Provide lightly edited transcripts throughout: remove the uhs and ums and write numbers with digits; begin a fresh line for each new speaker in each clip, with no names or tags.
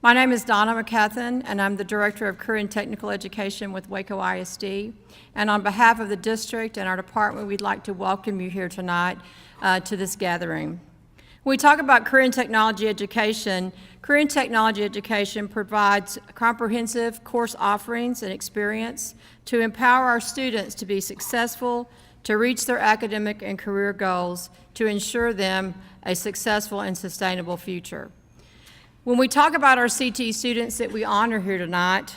My name is Donna McCathan, and I'm the Director of Career and Technical Education with Waco ISD. And on behalf of the district and our department, we'd like to welcome you here tonight to this gathering. When we talk about career and technology education provides comprehensive course offerings and experience to empower our students to be successful, to reach their academic and career goals, to ensure them a successful and sustainable future. When we talk about our CTE students that we honor here tonight,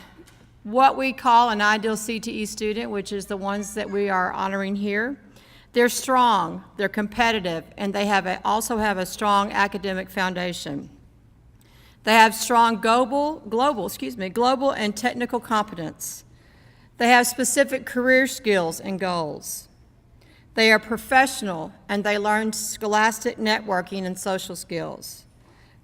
what we call an ideal CTE student, which is the ones that we are honoring here, they're strong, they're competitive, and they also have a strong academic foundation. They have strong global and technical competence. They have specific career skills and goals. They are professional, and they learn scholastic networking and social skills.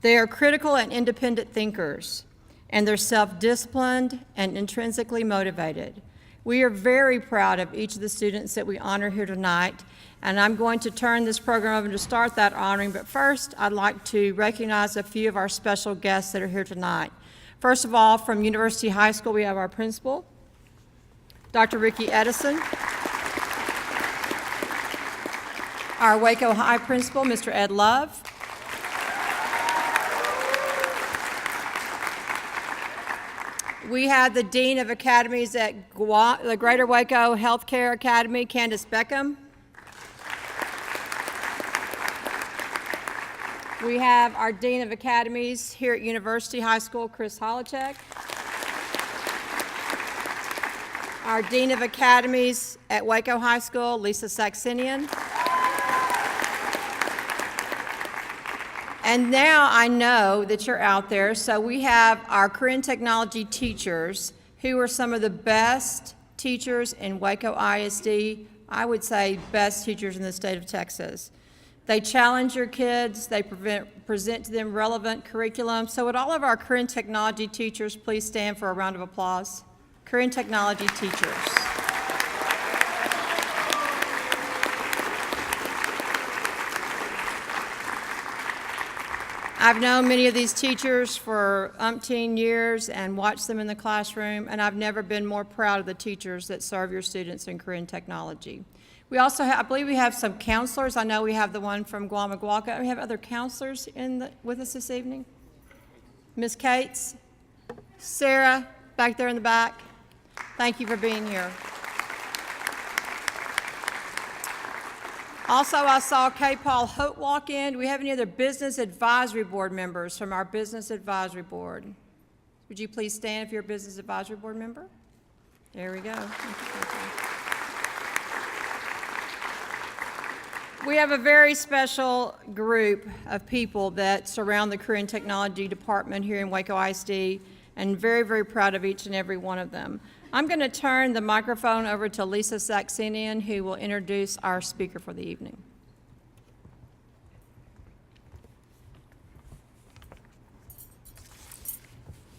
They are critical and independent thinkers, and they're self-disciplined and intrinsically motivated. We are very proud of each of the students that we honor here tonight, and I'm going to turn this program over to start that honoring, but first I'd like to recognize a few of our special guests that are here tonight. First of all, from University High School, we have our principal, Dr. Ricky Edison. Our Waco High principal, Mr. Ed Love. We have the Dean of Academies at the Greater Waco Healthcare Academy, Candace Beckham. We have our Dean of Academies here at University High School, Chris Holacek. Our Dean of Academies at Waco High School, Lisa Saxenian. And now I know that you're out there, so we have our career and technology teachers who are some of the best teachers in Waco ISD, I would say best teachers in the state of Texas. They challenge your kids, they present to them relevant curriculum. So would all of our career and technology teachers please stand for a round of applause? Career and technology teachers. I've known many of these teachers for umpteen years and watched them in the classroom, and I've never been more proud of the teachers that serve your students in career and technology. We also have, I believe we have some counselors. I know we have the one from Guamaguaca. We have other counselors with us this evening. Ms. Cates, Sarah, back there in the back, thank you for being here. Also, I saw K. Paul Hope walk in. Do we have any other Business Advisory Board members from our Business Advisory Board? Would you please stand if you're a Business Advisory Board member? There we go. We have a very special group of people that surround the Career and Technology Department here in Waco ISD, and very, very proud of each and every one of them. I'm going to turn the microphone over to Lisa Saxenian, who will introduce our speaker for the evening.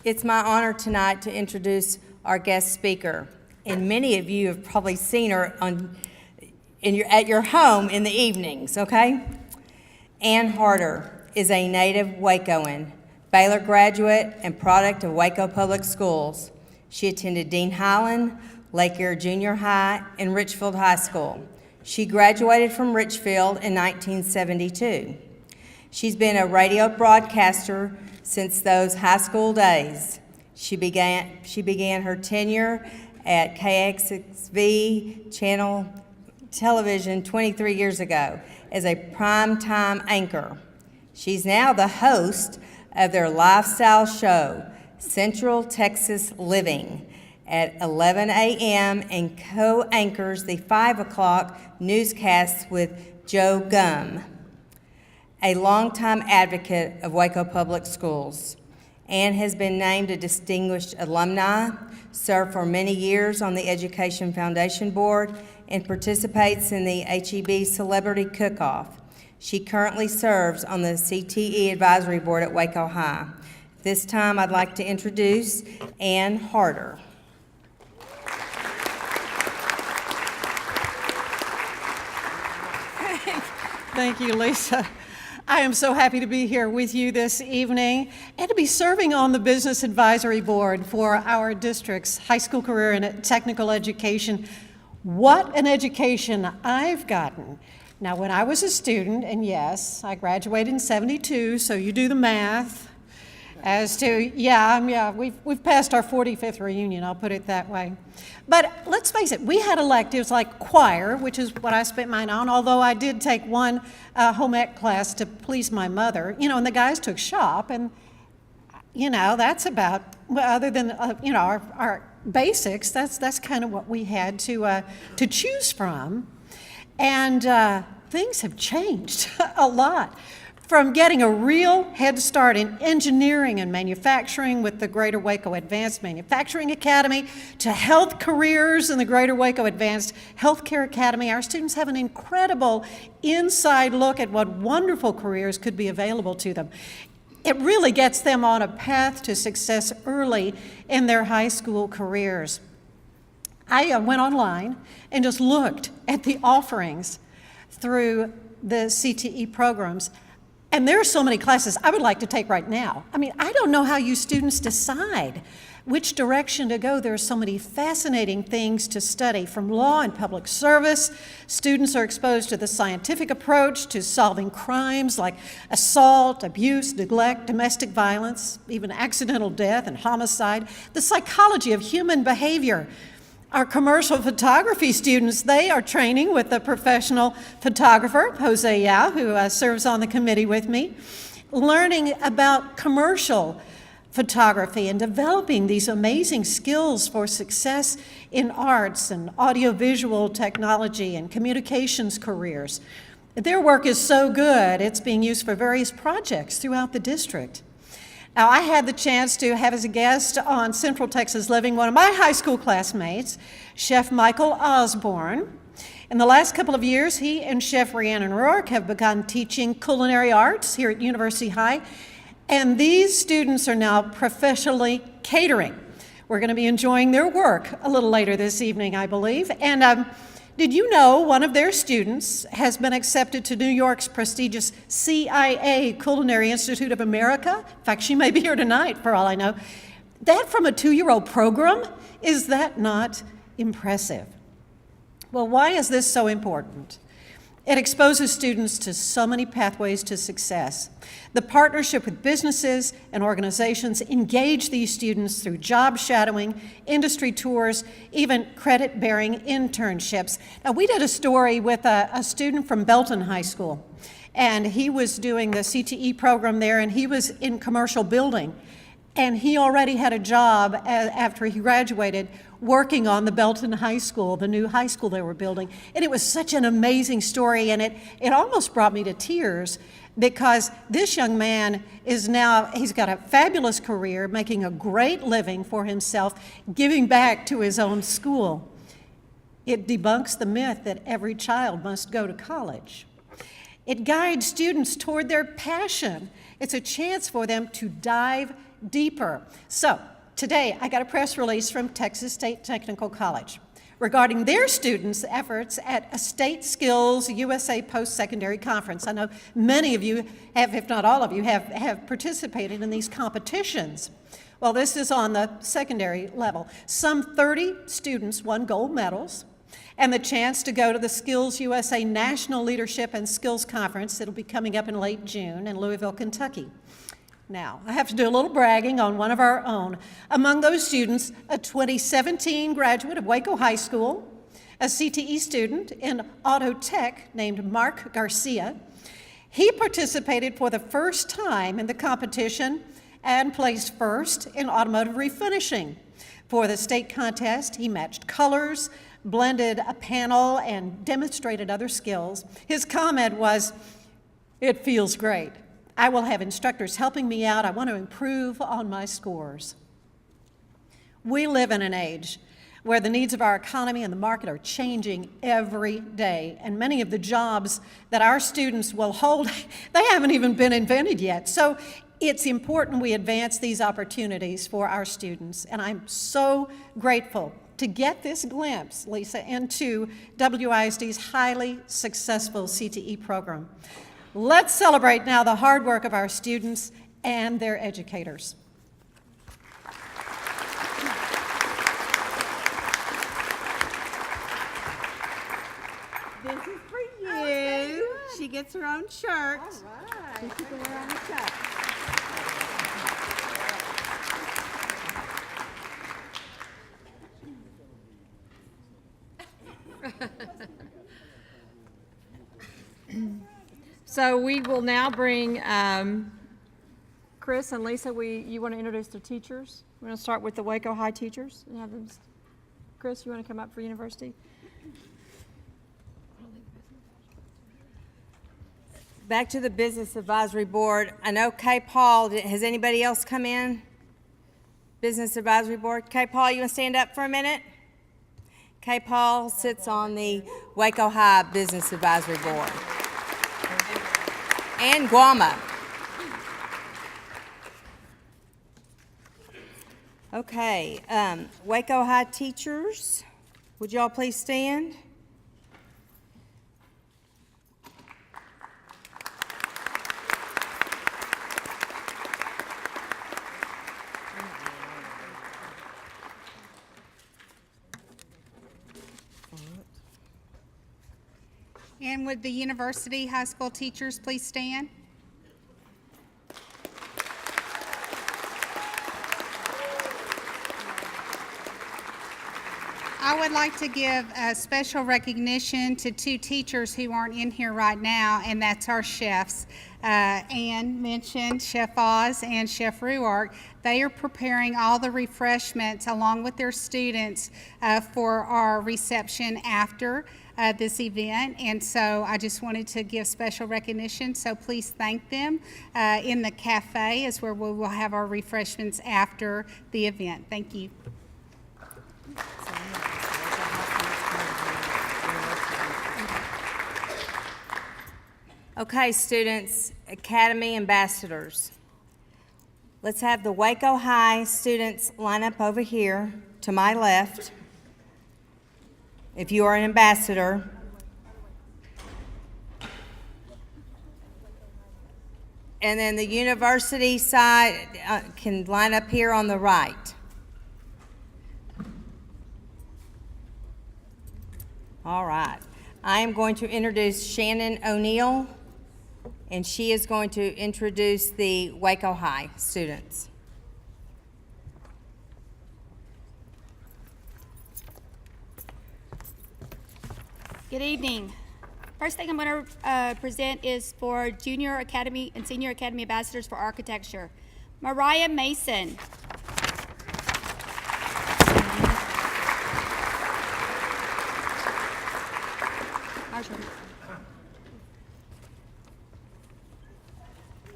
It's my honor tonight to introduce our guest speaker, and many of you have probably seen her at your home in the evenings, okay? Ann Harder is a native Wacoan, Baylor graduate and product of Waco Public Schools. She attended Dean Highland, Lake Erie Junior High, and Richfield High School. She graduated from Richfield in 1972. She's been a radio broadcaster since those high school days. She began her tenure at KXXV channel television 23 years ago as a primetime anchor. She's now the host of their lifestyle show, Central Texas Living, at 11 a.m. and co-anchors the 5 o'clock newscasts with Joe Gum, a longtime advocate of Waco Public Schools. Ann has been named a distinguished alumni, served for many years on the Education Foundation Board, and participates in the HEB Celebrity Cook-Off. She currently serves on the CTE Advisory Board at Waco High. This time, I'd like to introduce Ann Harder.
Thank you, Lisa.
I am so happy to be here with you this evening and to be serving on the Business Advisory Board for our district's high school career and technical education. What an education I've gotten. Now, when I was a student, and yes, I graduated in '72, so you do the math as to, we've passed our 45th reunion, I'll put it that way. But let's face it, we had electives like choir, which is what I spent mine on, although I did take one home ec class to please my mother, and the guys took shop, and, that's about, well, other than, our basics, that's kind of what we had to choose from. And things have changed a lot. From getting a real head start in engineering and manufacturing with the Greater Waco Advanced Manufacturing Academy to health careers in the Greater Waco Advanced Healthcare Academy, our students have an incredible inside look at what wonderful careers could be available to them. It really gets them on a path to success early in their high school careers. I went online and just looked at the offerings through the CTE programs. And there are so many classes I would like to take right now. I mean, I don't know how you students decide which direction to go. There are so many fascinating things to study. From law and public service, students are exposed to the scientific approach to solving crimes like assault, abuse, neglect, domestic violence, even accidental death and homicide, the psychology of human behavior. Our commercial photography students, they are training with a professional photographer, Jose Yao, who serves on the committee with me, learning about commercial photography and developing these amazing skills for success in arts and audiovisual technology and communications careers. Their work is so good, it's being used for various projects throughout the district. Now, I had the chance to have as a guest on Central Texas Living one of my high school classmates, Chef Michael Osborne. In the last couple of years, he and Chef Rhiannon Rourke have begun teaching culinary arts here at University High, and these students are now professionally catering. We're going to be enjoying their work a little later this evening, I believe. And did you know one of their students has been accepted to New York's prestigious CIA Culinary Institute of America? In fact, she may be here tonight, for all I know. That from a 2-year-old program? Is that not impressive? Well, why is this so important? It exposes students to so many pathways to success. The partnership with businesses and organizations engage these students through job shadowing, industry tours, even credit-bearing internships. Now, we did a story with a student from Belton High School, and he was doing the CTE program there, and he was in commercial building. And he already had a job after he graduated working on the Belton High School, the new high school they were building. And it was such an amazing story, and it almost brought me to tears because this young man is now, he's got a fabulous career, making a great living for himself, giving back to his own school. It debunks the myth that every child must go to college. It guides students toward their passion. It's a chance for them to dive deeper. So today I got a press release from Texas State Technical College regarding their students' efforts at a State Skills USA Post-Secondary Conference. I know many of you have, if not all of you, have participated in these competitions. Well, this is on the secondary level. Some 30 students won gold medals and the chance to go to the Skills USA National Leadership and Skills Conference. It'll be coming up in late June in Louisville, Kentucky. Now, I have to do a little bragging on one of our own. Among those students, a 2017 graduate of Waco High School, a CTE student in auto tech named Mark Garcia. He participated for the first time in the competition and placed first in automotive refinishing. For the state contest, he matched colors, blended a panel, and demonstrated other skills. His comment was, "It feels great. I will have instructors helping me out. I want to improve on my scores." We live in an age where the needs of our economy and the market are changing every day, and many of the jobs that our students will hold, they haven't even been invented yet. So it's important we advance these opportunities for our students, and I'm so grateful to get this glimpse, Lisa, into WISD's highly successful CTE program. Let's celebrate now the hard work of our students and their educators.
This is for you. Okay, she gets her own shirt. All right. So she can wear on the shirt.
So we will now bring Chris and Lisa. You want to introduce the teachers? We're going to start with the Waco High teachers. And have them, Chris, you want to come up for university?
Back to the Business Advisory Board. I know Kay Paul, has anybody else come in? Business Advisory Board. Kay Paul, you want to stand up for a minute? Kay Paul sits on the Waco High Business Advisory Board. And Guama. Okay, Waco High teachers, would y'all please stand?
And would the university high school teachers please stand? I would like to give a special recognition to two teachers who aren't in here right now, and that's our chefs. Ann mentioned Chef Oz and Chef Ruark. They are preparing all the refreshments along with their students for our reception after this event, and so I just wanted to give special recognition, so please thank them. In the cafe is where we will have our refreshments after the event. Thank you.
Okay, students, Academy Ambassadors. Let's have the Waco High students line up over here to my left. If you are an ambassador. And then the university side can line up here on the right. All right. I am going to introduce Shannon O'Neill, and she is going to introduce the Waco High students.
Good evening. First thing I'm going to present is for Junior Academy and Senior Academy Ambassadors for Architecture. Mariah Mason.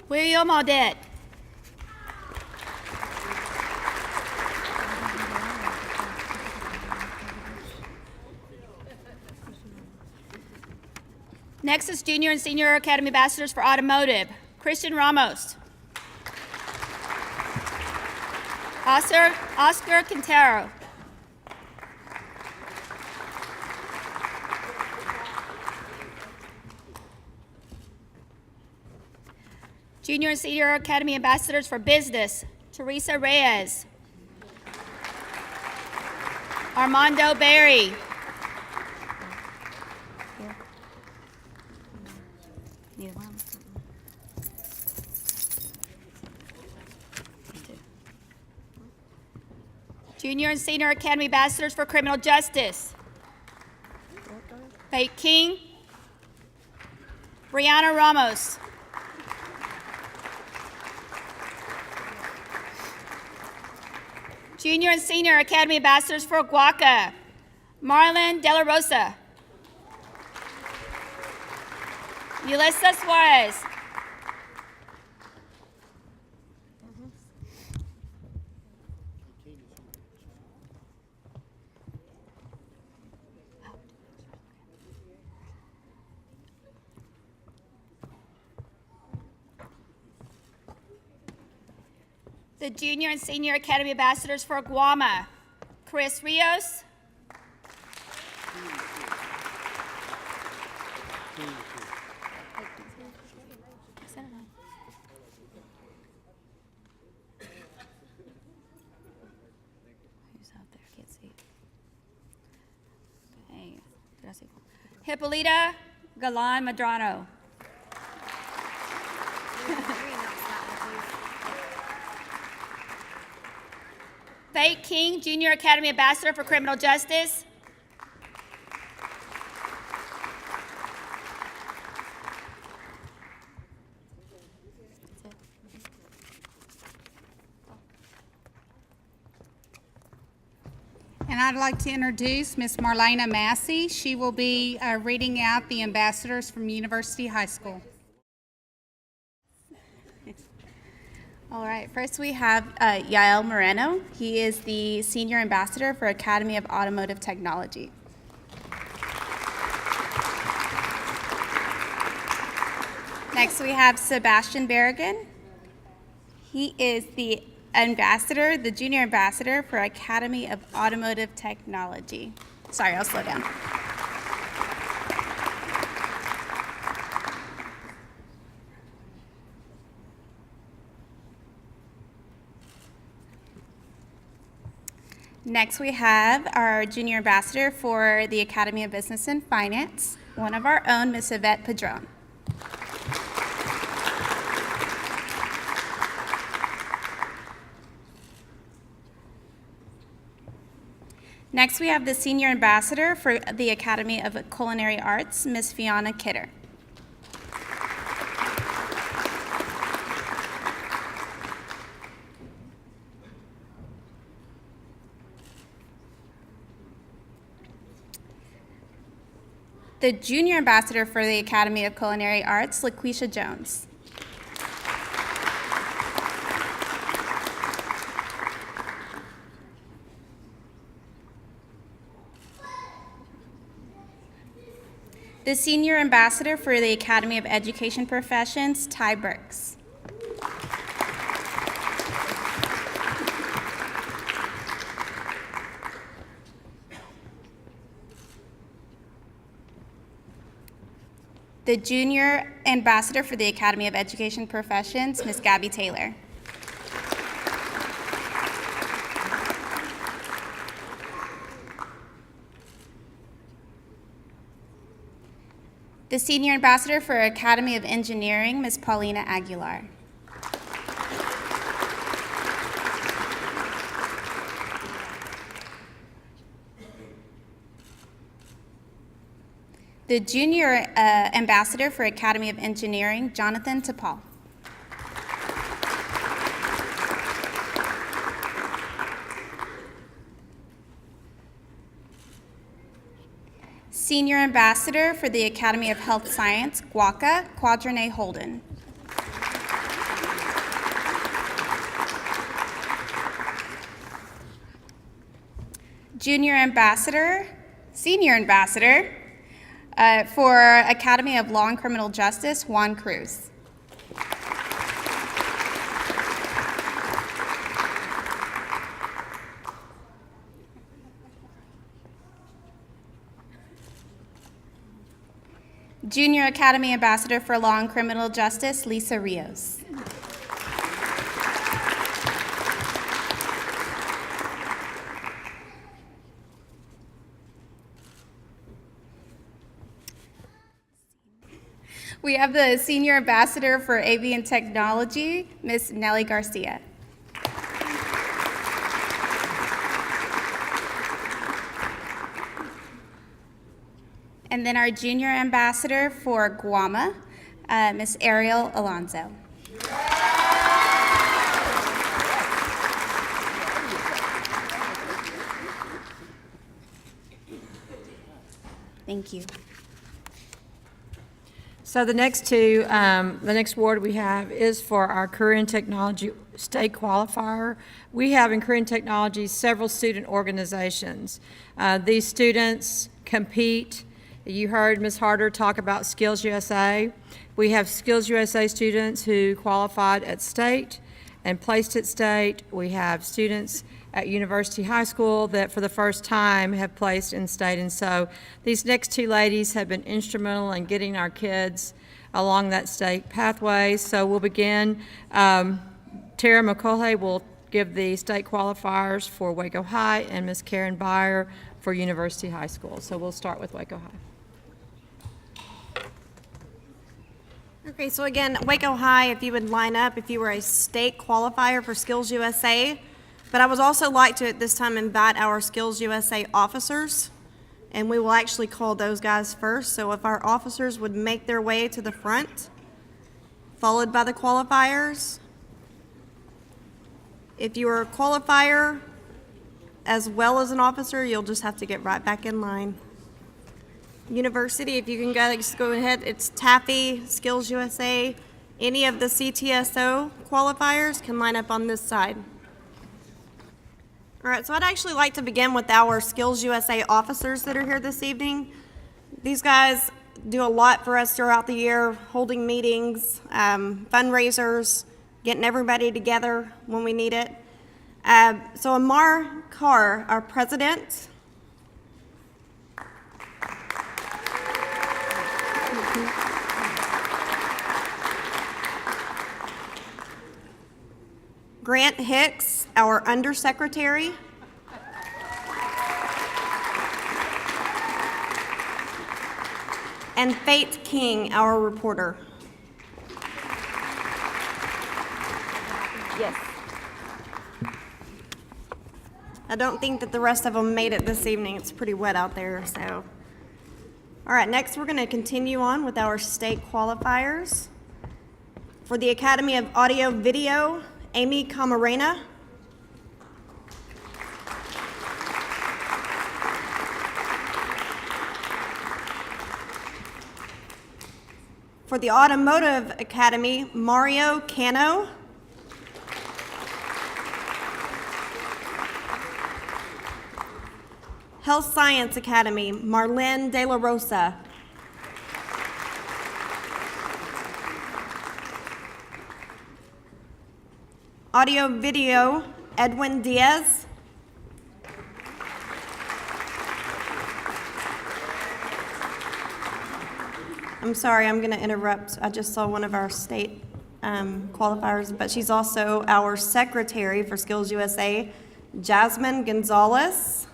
William Audette. Next is Junior and Senior Academy Ambassadors for Automotive. Christian Ramos. Oscar Quintero. Junior and Senior Academy Ambassadors for Business. Teresa Reyes. Armando Berry. Junior and Senior Academy Ambassadors for Criminal Justice. Faith King. Brianna Ramos. Junior and Senior Academy Ambassadors for Waco. Marlon De La Rosa. Yulissa Suarez. The Junior and Senior Academy Ambassadors for Guama. Chris Rios. Hippolyta Galan Madrano. Faye King, Junior Academy Ambassador for Criminal Justice.
And I'd like to introduce Miss Marlena Massey. She will be reading out the ambassadors from University High School.
All right, first we have Yael Moreno. He is the Senior Ambassador for Academy of Automotive Technology. Next we have Sebastian Berrigan. He is the Ambassador, the Junior Ambassador for Academy of Automotive Technology. Sorry, I'll slow down. Next, we have our Junior Ambassador for the Academy of Business and Finance, one of our own, Miss Yvette Padron. Next, we have the Senior Ambassador for the Academy of Culinary Arts, Miss Fiona Kidder. The Junior Ambassador for the Academy of Culinary Arts, LaQuisha Jones. The Senior Ambassador for the Academy of Education Professions, Ty Burks. The Junior Ambassador for the Academy of Education Professions, Ms. Gabby Taylor. The Senior Ambassador for Academy of Engineering, Ms. Paulina Aguilar. The Junior Ambassador for Academy of Engineering, Jonathan Tapal. Senior Ambassador for the Academy of Health Science, Waco, Quadrane Holden. Senior Ambassador for Academy of Law and Criminal Justice, Juan Cruz. Junior Academy Ambassador for Law and Criminal Justice, Lisa Rios. We have the Senior Ambassador for Avian Technology, Ms. Nelly Garcia. And then our Junior Ambassador for Guam, Ms. Ariel Alonso. Thank you.
So the next award we have is for our Career and Technology State Qualifier. We have in Career and Technology several student organizations. These students compete. You heard Ms. Harder talk about Skills USA. We have Skills USA students who qualified at state and placed at state. We have students at University High School that for the first time have placed in state. And so these next two ladies have been instrumental in getting our kids along that state pathway. So we'll begin. Tara McCullough will give the state qualifiers for Waco High, and Ms. Karen Byer for University High School. So we'll start with Waco High.
Okay, so again, Waco High, if you would line up, if you were a state qualifier for Skills USA, but I would also like to at this time invite our Skills USA officers, and we will actually call those guys first. So if our officers would make their way to the front, followed by the qualifiers. If you are a qualifier as well as an officer, you'll just have to get right back in line. University, if you can just go ahead, it's Taffy, Skills USA. Any of the CTSO qualifiers can line up on this side. All right, so I'd actually like to begin with our Skills USA officers that are here this evening. These guys do a lot for us throughout the year, holding meetings, fundraisers, getting everybody together when we need it. So Amar Carr, our president. Grant Hicks, our undersecretary. And Faith King, our reporter. Yes. I don't think that the rest of them made it this evening. It's pretty wet out there, so. All right, next we're going to continue on with our state qualifiers. For the Academy of Audio Video, Amy Camarena. For the Automotive Academy, Mario Cano. Health Science Academy, Marlene De La Rosa. Audio Video, Edwin Diaz. I'm sorry, I'm going to interrupt. I just saw one of our state qualifiers, but she's also our secretary for Skills USA, Jasmine Gonzalez.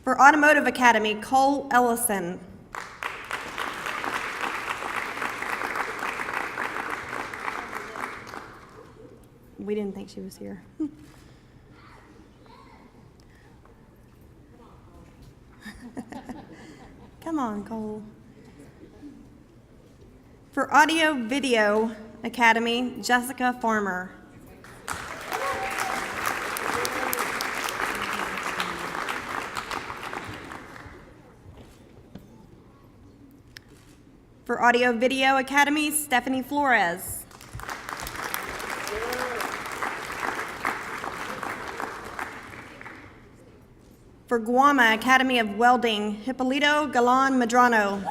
For Automotive Academy, Cole Ellison. We didn't think she was here. Come on, Cole. For Audio Video Academy, Jessica Farmer. For Audio Video Academy, Stephanie Flores. For Guama Academy of Welding, Hippolito Galan Medrano.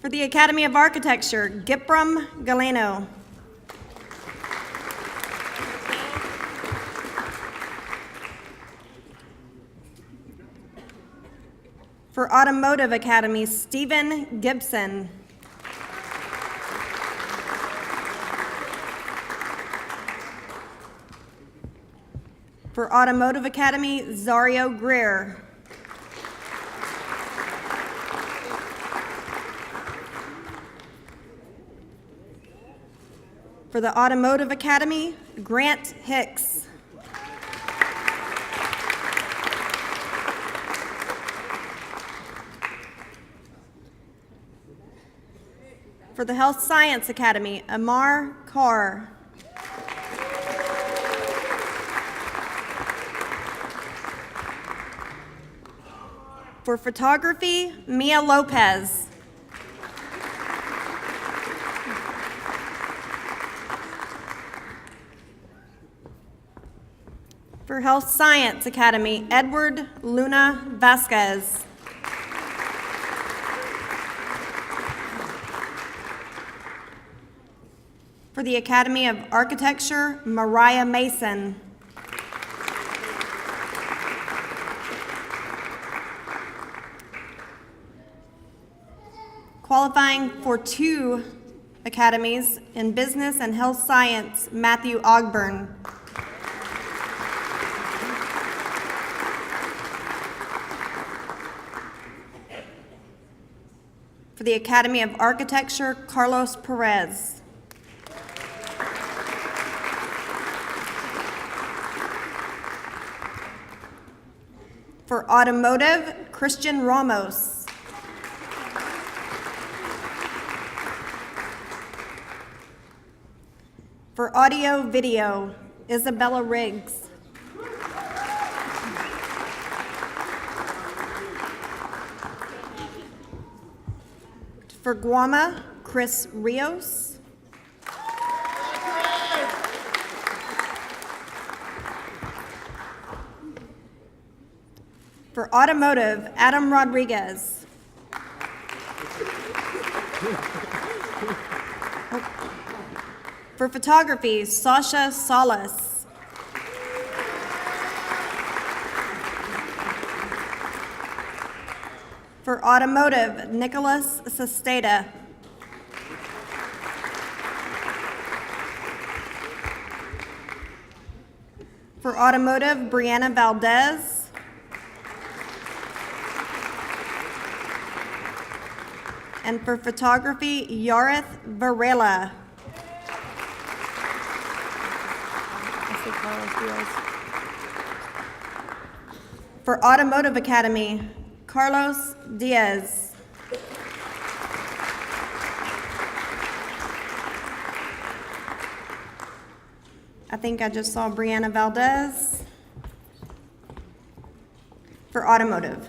For the Academy of Architecture, Gipram Galeno. For Automotive Academy, Stephen Gibson. For Automotive Academy, Zario Greer. For the Automotive Academy, Grant Hicks. For the Health Science Academy, Amar Carr. For photography, Mia Lopez. For Health Science Academy, Edward Luna Vasquez. For the Academy of Architecture, Mariah Mason.
qualifying for 2 academies in business and health science, Matthew Ogburn. For the Academy of Architecture, Carlos Perez. For automotive, Christian Ramos. For audio video, Isabella Riggs. For Guama, Chris Rios. For automotive, Adam Rodriguez. For photography, Sasha Salas. For automotive, Nicholas Sesteda. For automotive, Brianna Valdez. And for photography, Yarith Varela. For Automotive Academy, Carlos Diaz. I think I just saw Brianna Valdez. For Automotive.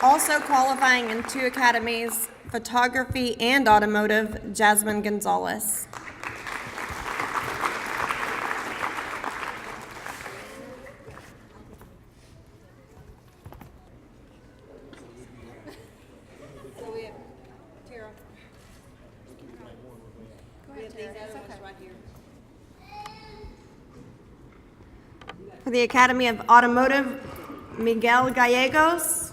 Also qualifying in 2 academies, Photography and Automotive, Jasmine Gonzalez. For the Academy of Automotive, Miguel Gallegos.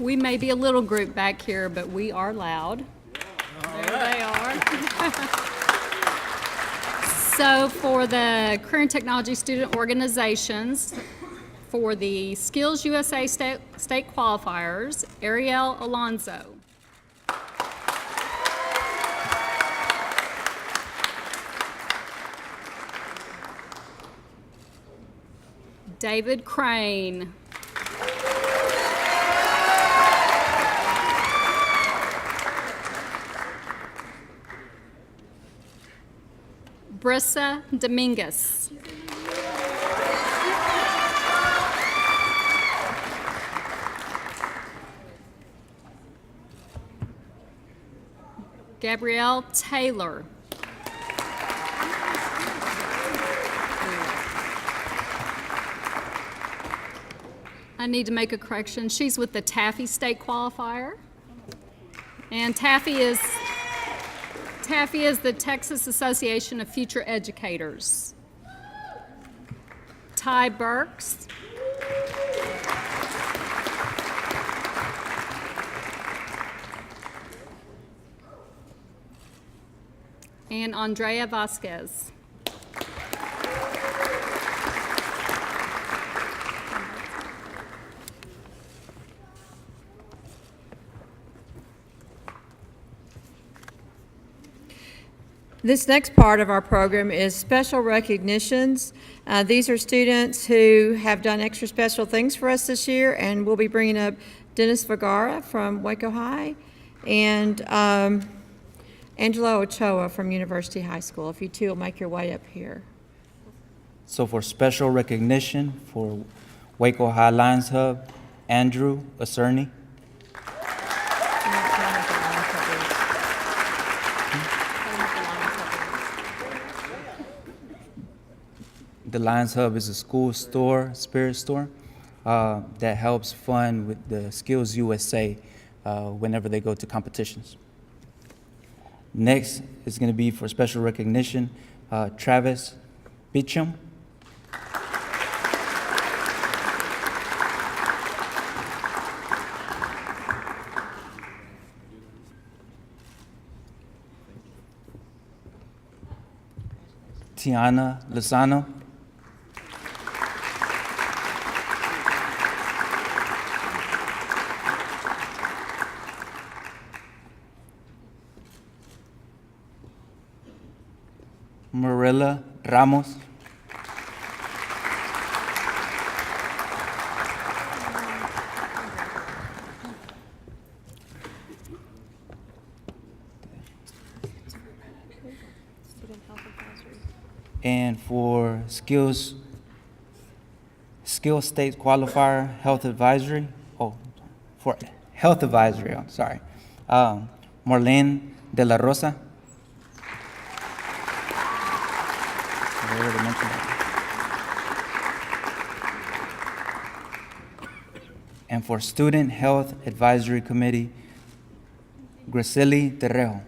We may be a little group back here, but we are loud. There they are. So for the Career and Technology student organizations, for the Skills USA state qualifiers, Ariel Alonso. David Crane. Brissa Dominguez. Gabrielle Taylor. I need to make a correction. She's with the Taffy State Qualifier. And Taffy is the Texas Association of Future Educators. Ty Burks. And Andrea Vasquez.
This next part of our program is special recognitions. These are students who have done extra special things for us this year, and we'll be bringing up Dennis Vergara from Waco High and Angelo Ochoa from University High School. If you two will make your way up here.
So for special recognition for Waco High Lions Hub, Andrew Acerny. the Lions Hub is a school store, spirit store, that helps fund with the Skills USA whenever they go to competitions. Next is going to be for special recognition, Travis Beecham. Tiana Lozano. Marilla Ramos. And for skills state qualifier, health advisory. For health advisory, I'm sorry. Marlene De La Rosa. I already mentioned that. And for student health advisory committee, Graceli Terrejo.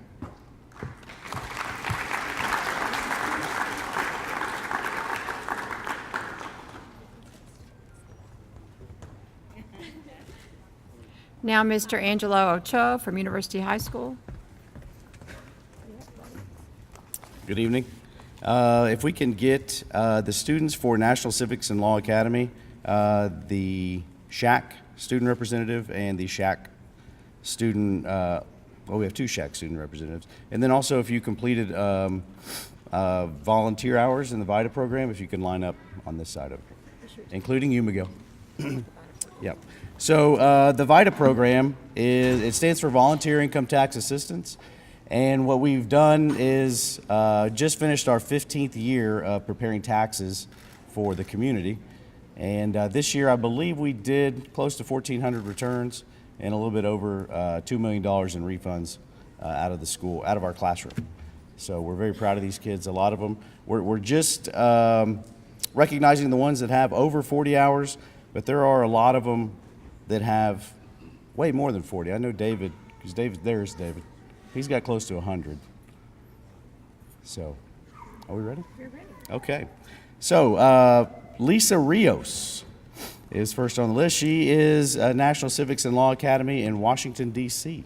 Now, Mr. Angelo Ochoa from University High School.
Good evening. If we can get the students for National Civics and Law Academy, the SHAC student representative and the SHAC student, we have two SHAC student representatives. And then also if you completed volunteer hours in the VITA program, if you can line up on this side of it, including you, Miguel. Yep. So the VITA program it stands for Volunteer Income Tax Assistance. And what we've done is just finished our 15th year of preparing taxes for the community. And this year, I believe we did close to 1,400 returns and a little bit over $2 million in refunds out of the school, out of our classroom. So we're very proud of these kids. A lot of them, we're just recognizing the ones that have over 40 hours, but there are a lot of them that have way more than 40. I know David, because there's David. He's got close to 100. So, are we ready? We're ready. Okay. So, Lisa Rios is first on the list. She is a National Civics and Law Academy in Washington, D.C.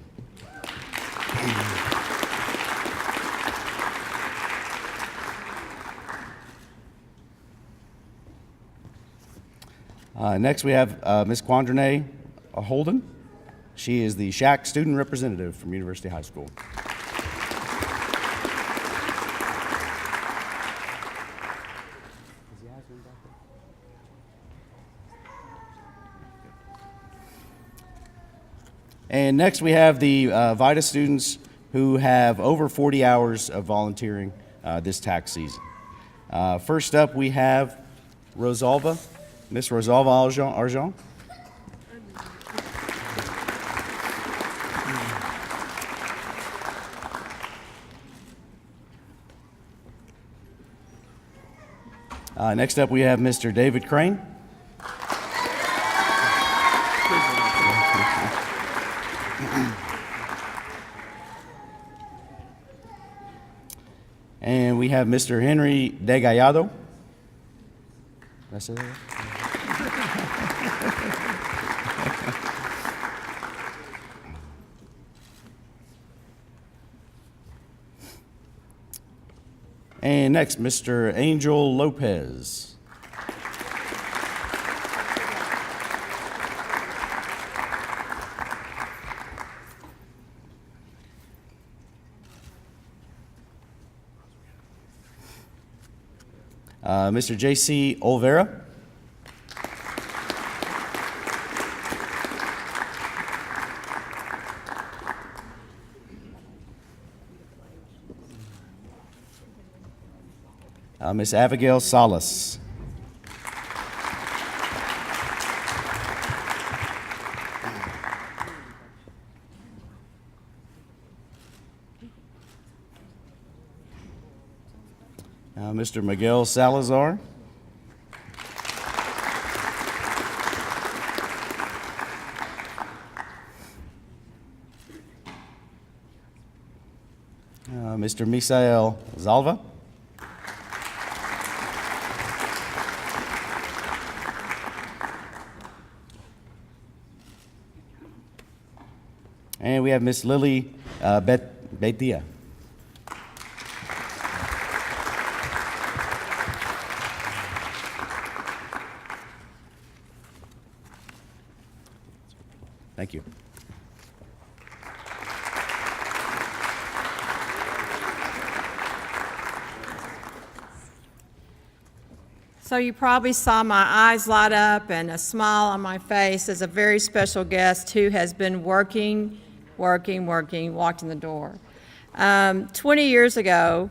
Next, we have Ms. Quandrene Holden. She is the SHAC student representative from University High School. And next, we have the VITA students who have over 40 hours of volunteering this tax season. First up, we have Rosalva. Miss Rosalva Argent. Next up, we have Mr. David Crane. And we have Mr. Henry De Gallardo. Did I say that right? And next, Mr. Angel Lopez. Mr. J.C. Olvera. Miss Abigail Salas. Mr. Miguel Salazar. Mr. Misael Zalva. And we have Miss Lily Betia. Thank you.
So you probably saw my eyes light up and a smile on my face as a very special guest who has been working, walked in the door. 20 years ago,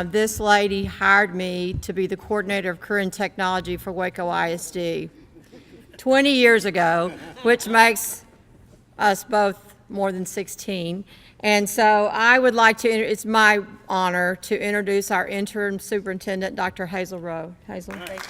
this lady hired me to be the coordinator of Career and Technology for Waco ISD. 20 years ago, which makes us both more than 16. And so I would like to, it's my honor to introduce our interim superintendent, Dr. Hazel Rowe. Hazel. Thank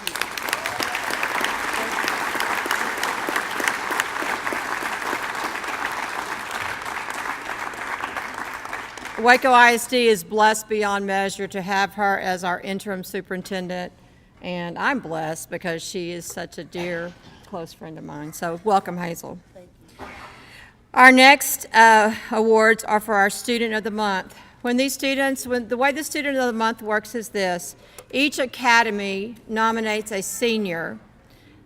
you. Waco ISD is blessed beyond measure to have her as our interim superintendent, and I'm blessed because she is such a dear, close friend of mine. So welcome, Hazel. Our next awards are for our Student of the Month. The way the Student of the Month works is this. Each academy nominates a senior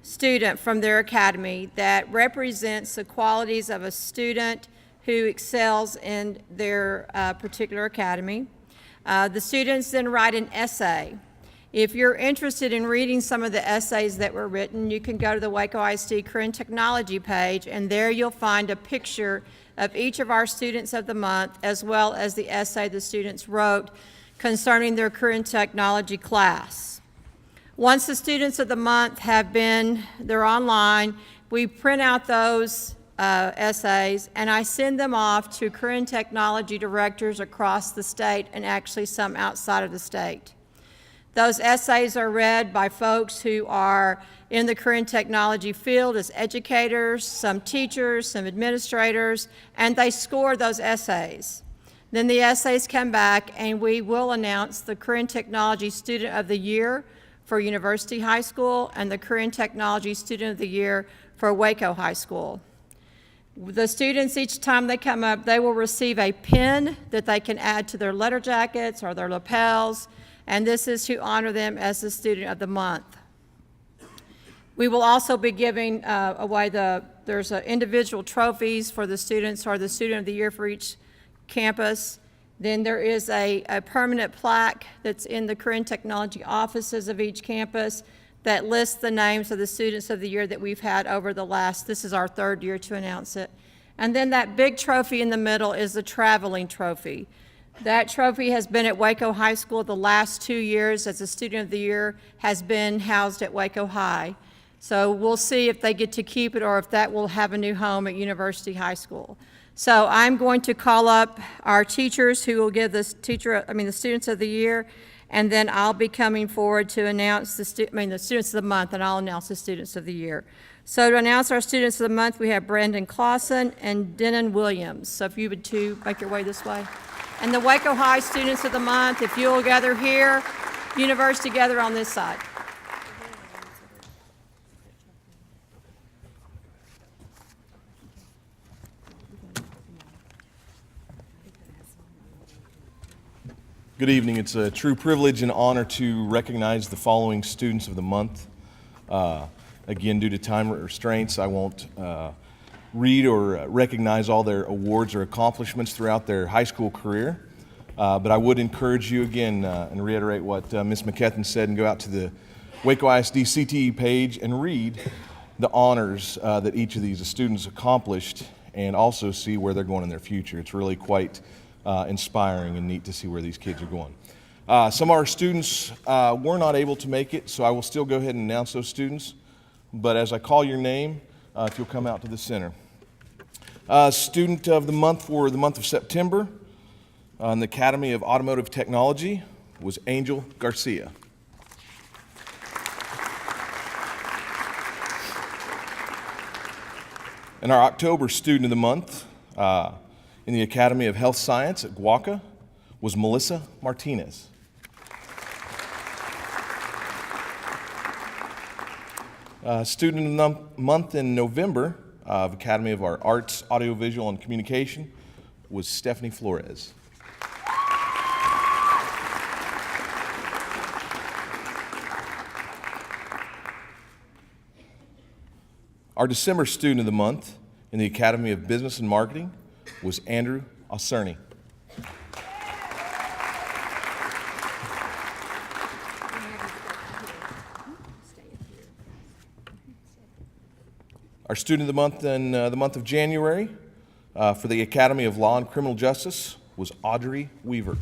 student from their academy that represents the qualities of a student who excels in their particular academy. The students then write an essay. If you're interested in reading some of the essays that were written, you can go to the Waco ISD Career and Technology page, and there you'll find a picture of each of our Students of the Month, as well as the essay the students wrote concerning their Career and Technology class. Once the Students of the Month they're online, we print out those essays, and I send them off to Career and Technology directors across the state and actually some outside of the state. Those essays are read by folks who are in the career and technology field as educators, some teachers, some administrators, and they score those essays. Then the essays come back and we will announce the Career and Technology Student of the Year for University High School and the Career and Technology Student of the Year for Waco High School. The students, each time they come up, they will receive a pin that they can add to their letter jackets or their lapels, and this is to honor them as the Student of the Month. We will also be giving away there's individual trophies for the students or the Student of the Year for each campus. Then there is a permanent plaque that's in the Career and Technology offices of each campus that lists the names of the Students of the Year that we've had over this is our third year to announce it. And then that big trophy in the middle is the traveling trophy. That trophy has been at Waco High School the last 2 years as a Student of the Year has been housed at Waco High. So we'll see if they get to keep it or if that will have a new home at University High School. So I'm going to call up our teachers who will give the Students of the Year, and then I'll be coming forward to announce the Students of the Month, and I'll announce the Students of the Year. So to announce our Students of the Month, we have Brandon Clausen and Denon Williams. So if you would two make your way this way. And the Waco High Students of the Month, if you'll gather here, University gather on this side.
Good evening. It's a true privilege and honor to recognize the following Students of the Month. Again, due to time restraints, I won't read or recognize all their awards or accomplishments throughout their high school career, but I would encourage you again and reiterate what Ms. McKethan said and go out to the Waco ISD CTE page and read the honors that each of these students accomplished and also see where they're going in their future. It's really quite inspiring and neat to see where these kids are going. Some of our students were not able to make it, so I will still go ahead and announce those students. But as I call your name, if you'll come out to the center. Student of the Month for the month of September in the Academy of Automotive Technology was Angel Garcia. And our October Student of the Month in the Academy of Health Science at Waco was Melissa Martinez. Student of the month in November of Academy of our Arts, Audiovisual, and Communication was Stephanie Flores. Our December student of the month in the Academy of Business and Marketing was Andrew Ocerny. Our student of the month in the month of January for the Academy of Law and Criminal Justice was Audrey Weaver.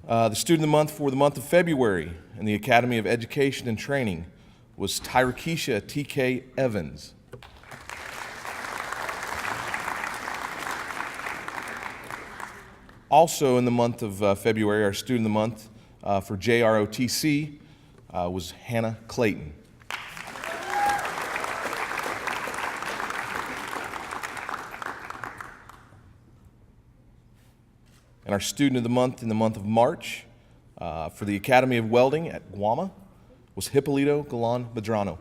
The student of the month for the month of February in the Academy of Education and Training was Tyrakesha T.K. Evans. Also in the month of February, our student of the month for JROTC was Hannah Clayton. And our student of the month in the month of March for the Academy of Welding at Guama was Hippolito Galan Medrano.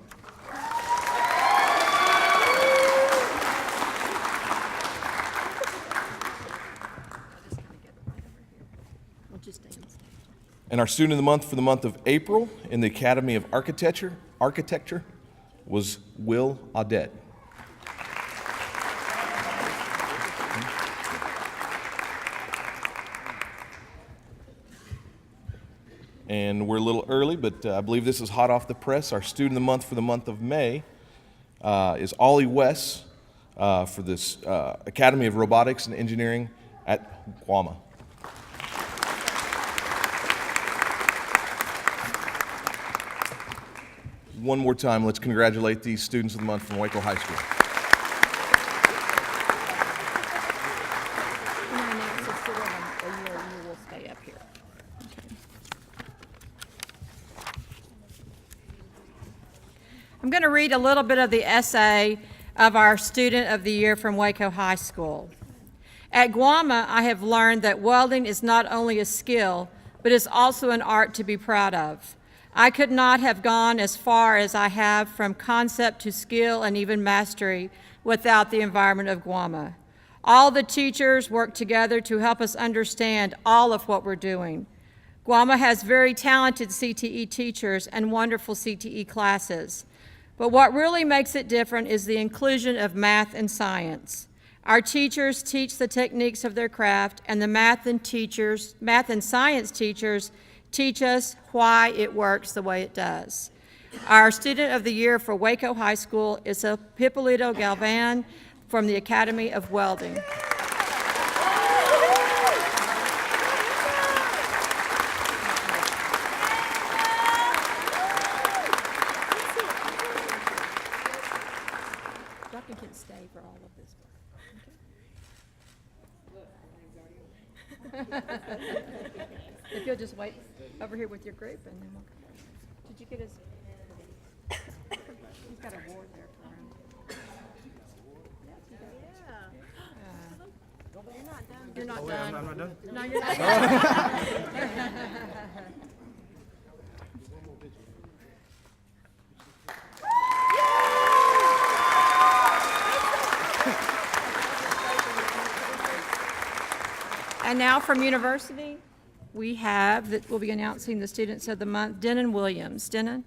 And our student of the month for the month of April in the Academy of Architecture was Will Audette. And we're a little early, but I believe this is hot off the press. Our student of the month for the month of May is Ollie West for this Academy of Robotics and Engineering at Guama. One more time, let's congratulate these students of the month from Waco High School.
I'm going to read a little bit of the essay of our Student of the Year from Waco High School. At Guama, I have learned that welding is not only a skill, but is also an art to be proud of. I could not have gone as far as I have from concept to skill and even mastery without the environment of Guama. All the teachers work together to help us understand all of what we're doing. Guama has very talented CTE teachers and wonderful CTE classes. But what really makes it different is the inclusion of math and science. Our teachers teach the techniques of their craft, and the math and science teachers teach us why it works the way it does. Our Student of the Year for Waco High School is Hippolito Galvan from the Academy of Welding. Dr. can stay for all of this work. If you'll just wait over here with your group, and then we'll. Did you get his? He's got a award there for him. Yeah. You're not done. I'm not done. No, you're not done. And now from university, we have that we'll be announcing the students of the month, Denon Williams. Denon?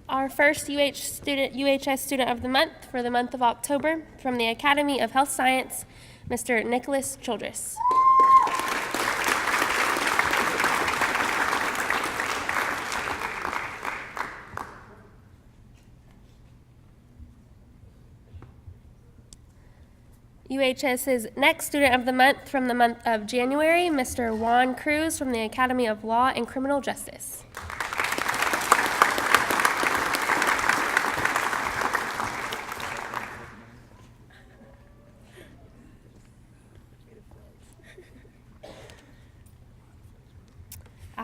Our first UHS student of the month for the month of October from the Academy of Health Science, Mr. Nicholas Childress. UHS's next student of the month from the month of January, Mr. Juan Cruz from the Academy of Law and Criminal Justice.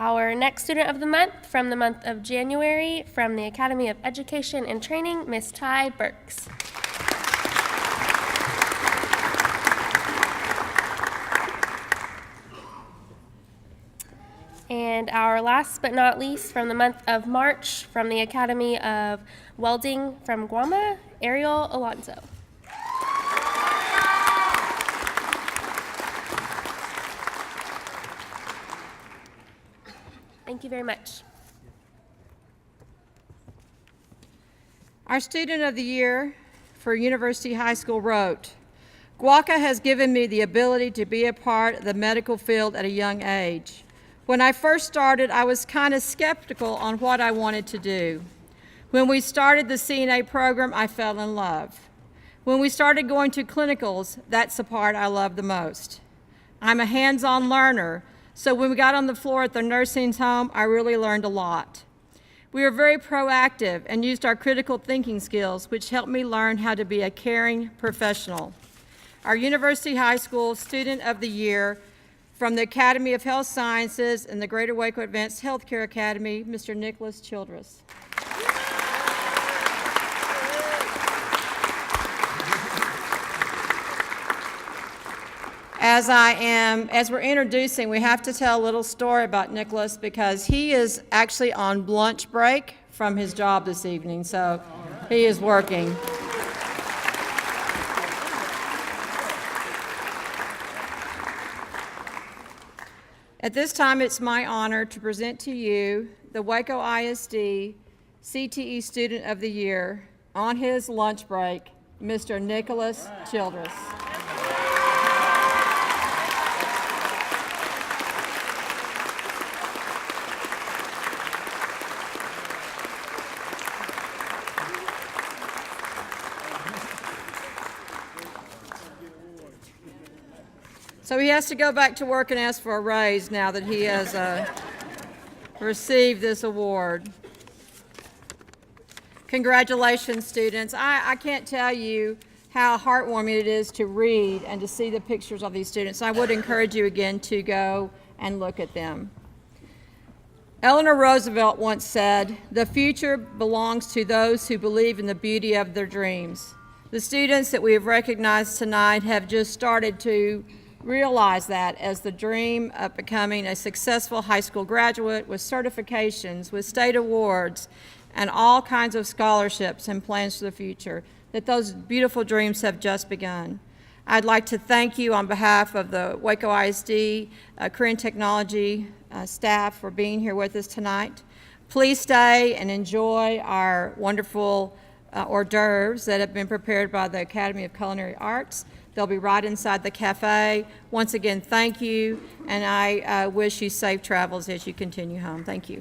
Our next student of the month of January, from the Academy of Education and Training, Miss Ty Burks. And our last but not least, from the month of March, from the Academy of Welding from Guama, Ariel Alonso. Thank you very much.
Our student of the year for University High School wrote, "Waco has given me the ability to be a part of the medical field at a young age. When I first started, I was kind of skeptical on what I wanted to do. When we started the CNA program, I fell in love. When we started going to clinicals, that's the part I love the most. I'm a hands-on learner, so when we got on the floor at the nursing home, I really learned a lot. We were very proactive and used our critical thinking skills, which helped me learn how to be a caring professional." Our University High School Student of the Year from the Academy of Health Sciences and the Greater Waco Advanced Healthcare Academy, Mr. Nicholas Childress. As we're introducing, we have to tell a little story about Nicholas because he is actually on lunch break from his job this evening, so he is working. At this time, it's my honor to present to you the Waco ISD CTE Student of the Year on his lunch break, Mr. Nicholas Childress. So he has to go back to work and ask for a raise now that he has received this award. Congratulations, students. I can't tell you how heartwarming it is to read and to see the pictures of these students. I would encourage you again to go and look at them. Eleanor Roosevelt once said, "The future belongs to those who believe in the beauty of their dreams." The students that we have recognized tonight have just started to realize that as the dream of becoming a successful high school graduate with certifications, with state awards, and all kinds of scholarships and plans for the future, that those beautiful dreams have just begun. I'd like to thank you on behalf of the Waco ISD Career and Technology staff for being here with us tonight. Please stay and enjoy our wonderful hors d'oeuvres that have been prepared by the Academy of Culinary Arts. They'll be right inside the cafe. Once again, thank you, and I wish you safe travels as you continue home. Thank you.